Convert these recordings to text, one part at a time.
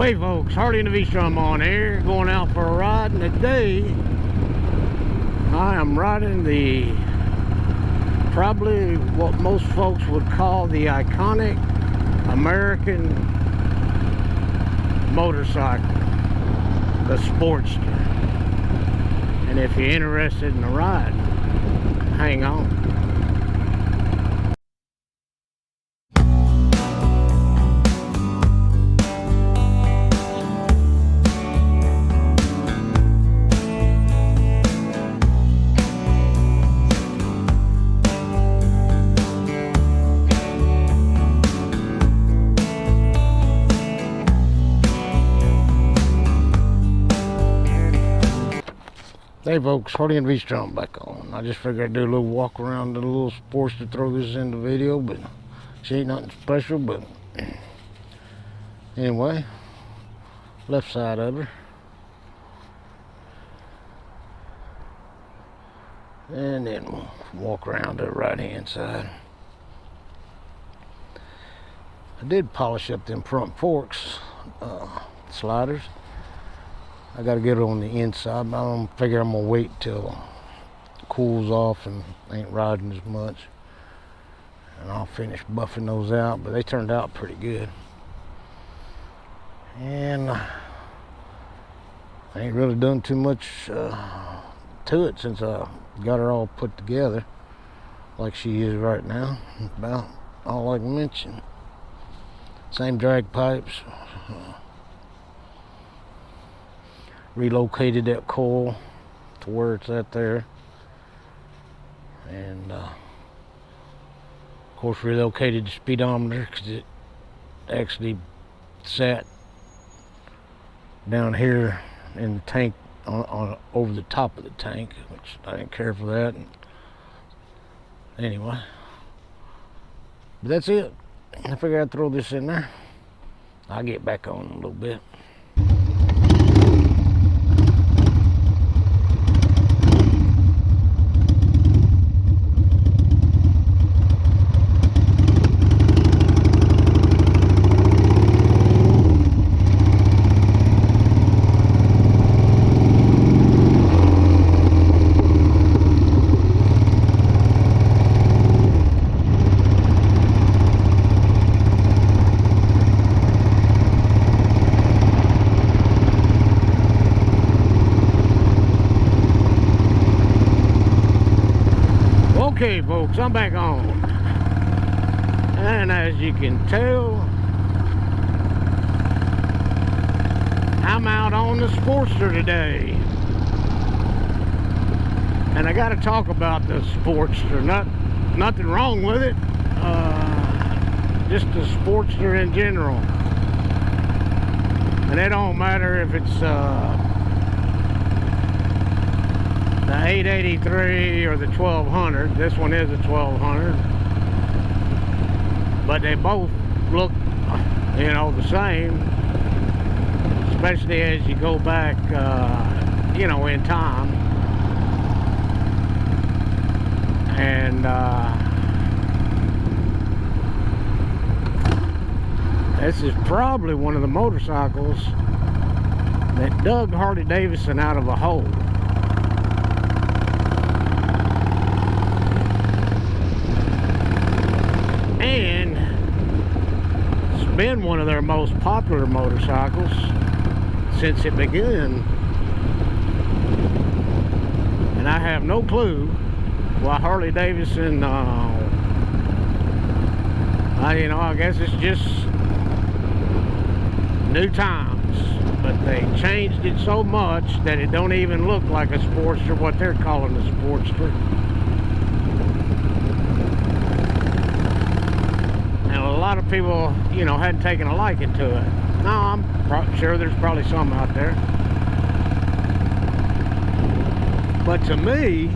Hey folks, Harley and the V-Strum on air, going out for a ride, and today I am riding the probably what most folks would call the iconic American motorcycle, the Sportster. And if you're interested in the ride, hang on. Hey folks, Harley and V-Strum back on. I just figured I'd do a little walk around the little Sportster to throw this in the video, but she ain't nothing special. But anyway, left side of her, and then we'll walk around to the right hand side. I did polish up them front forks sliders. I gotta get it on the inside, but I don't figure I'm gonna wait till it cools off and ain't riding as much, and I'll finish buffing those out. But they turned out pretty good, and I ain't really done too much to it since I got her all put together like she is right now. About all I can mention. Same drag pipes. Relocated that coil to where it's at there, and of course relocated the speedometer because it actually sat down here in the tank on over the top of the tank, which I didn't care for that. And anyway, but that's it. I figured I'd throw this in there. I'll get back on in a little bit. Okay folks, I'm back on, and as you can tell, I'm out on the Sportster today, and I got to talk about the Sportster. Nothing wrong with it, just the Sportster in general, and it don't matter if it's the 883 or the 1200. This one is a 1200, but they both look, you know, the same, especially as you go back, you know, in time. And this is probably one of the motorcycles that dug Harley Davidson out of a hole. And it's been one of their most popular motorcycles since it began, and I have no clue why Harley Davidson, you know, I guess it's just new times, but they changed it so much that it don't even look like a Sportster, what they're calling a Sportster. A lot of people, you know, hadn't taken a liking to it. No, I'm sure there's probably some out there. But to me,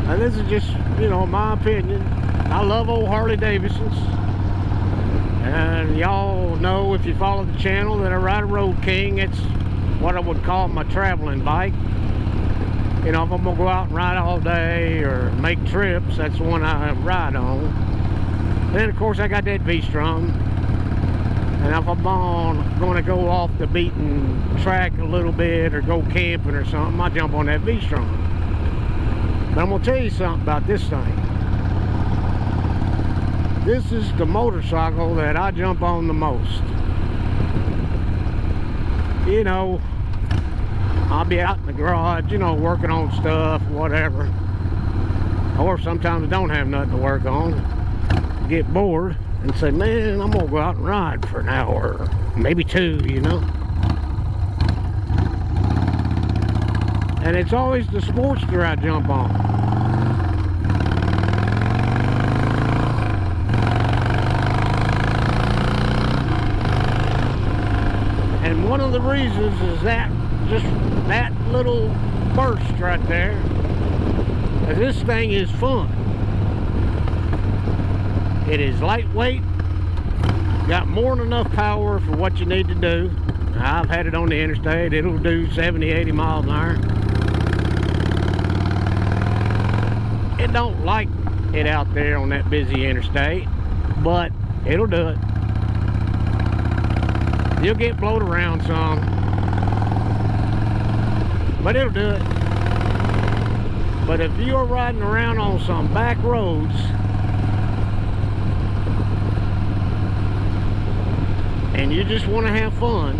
and this is just, you know, my opinion, I love old Harley Davidsons. And y'all know, if you follow the channel, that I ride a Road King. It's what I would call my traveling bike. You know, if I'm gonna go out and ride all day or make trips, that's the one I ride on. Then of course I got that V-Strum, And if I'm going to go off the beaten track a little bit or go camping or something, I jump on that V-Strom. But I'm going to tell you something about this thing. This is the motorcycle that I jump on the most. You know, I'll be out in the garage, you know, working on stuff, whatever. Or sometimes I don't have nothing to work on. Get bored and say, man, I'm gonna go out and ride for an hour, maybe two, you know. And it's always the Sportster I jump on. And one of the reasons is that, just that little burst right there. This thing is fun. It is lightweight, got more than enough power for what you need to do. I've had it on the interstate. It'll do 70, 80 miles an hour. It don't like it out there on that busy interstate, but it'll do it. You'll get blowed around some, but it'll do it. But if you're riding around on some back roads and you just want to have fun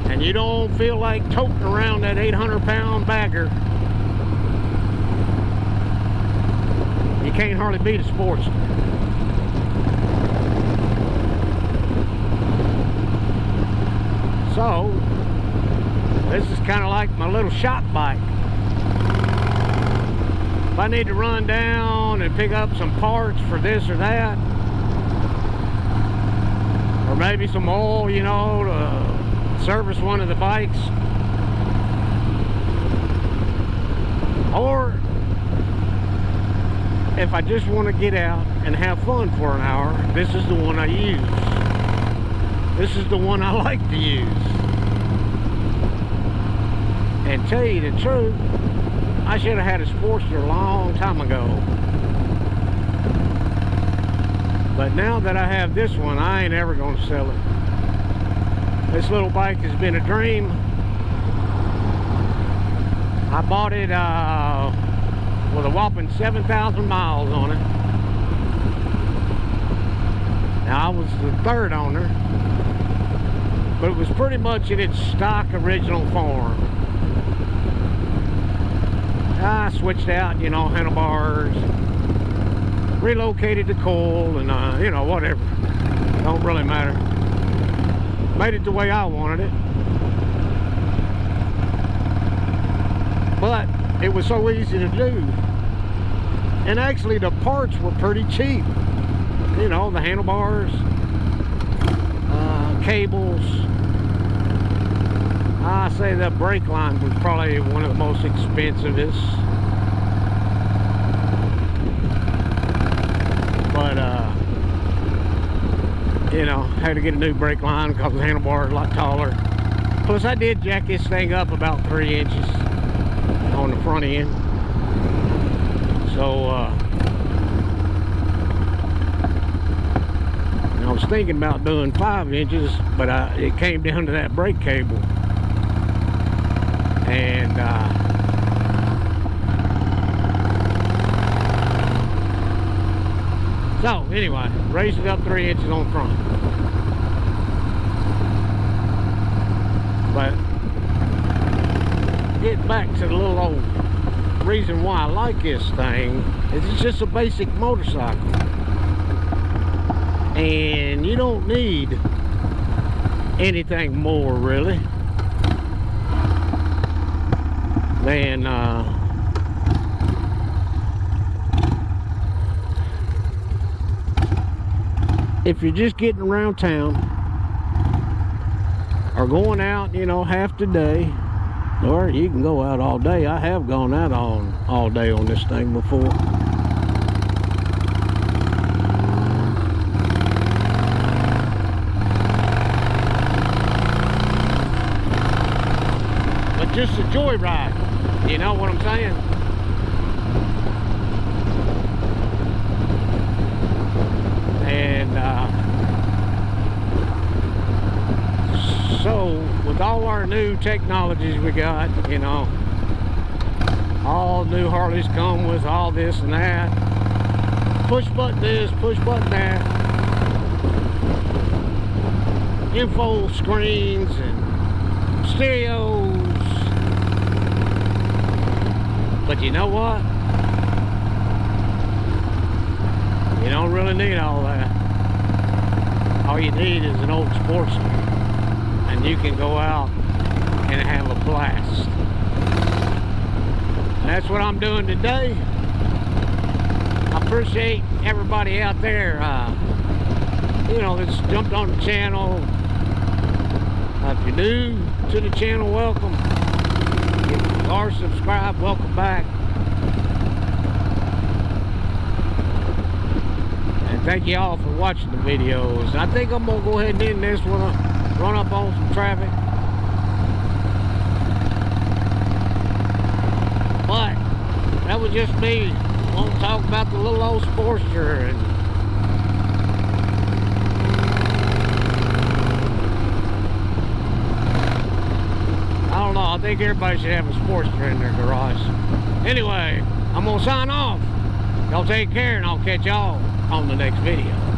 and you don't feel like toting around that 800-pound bagger, you can't hardly beat a Sportster. So this is kind of like my little shop bike. If I need to run down and pick up some parts for this or that, or maybe some oil, you know, to service one of the bikes, or if I just want to get out and have fun for an hour, this is the one I use. This is the one I like to use. And tell you the truth, I should have had a Sportster a long time ago. But now that I have this one, I ain't ever going to sell it. This little bike has been a dream. I bought it with a whopping 7,000 miles on it. Now, I was the third owner, but it was pretty much in its stock original form. I switched out, you know, handlebars, relocated the coil, and you know, whatever. Don't really matter. Made it the way I wanted it. But it was so easy to do. And actually the parts were pretty cheap. You know, the handlebars, cables. I say the brake line was probably one of the most expensivest. But, you know, had to get a new brake line because the handlebar is a lot taller. Plus, I did jack this thing up about 3 inches on the front end. So, I was thinking about doing 5 inches, but it came down to that brake cable. And so anyway, raised it up 3 inches on the front. But getting back to the little old reason why I like this thing is it's just a basic motorcycle, and you don't need anything more really than if you're just getting around town or going out, you know, half the day, or you can go out all day. I have gone out all day on this thing before. But just a joyride, you know what I'm saying? And So with all our new technologies we got, you know, all new Harleys come with all this and that. Push button this, push button that. Info screens and stereos. But you know what? You don't really need all that. All you need is an old Sportster, and you can go out and have a blast. And that's what I'm doing today. I appreciate everybody out there, you know, that's jumped on the channel. If you're new to the channel, welcome. If you are subscribed, welcome back. And thank you all for watching the videos. I think I'm gonna go ahead and end this when I run up on some traffic. But that was just me. I want to talk about the little old Sportster. And I don't know, I think everybody should have a Sportster in their garage. Anyway, I'm gonna sign off. Y'all take care, and I'll catch y'all on the next video.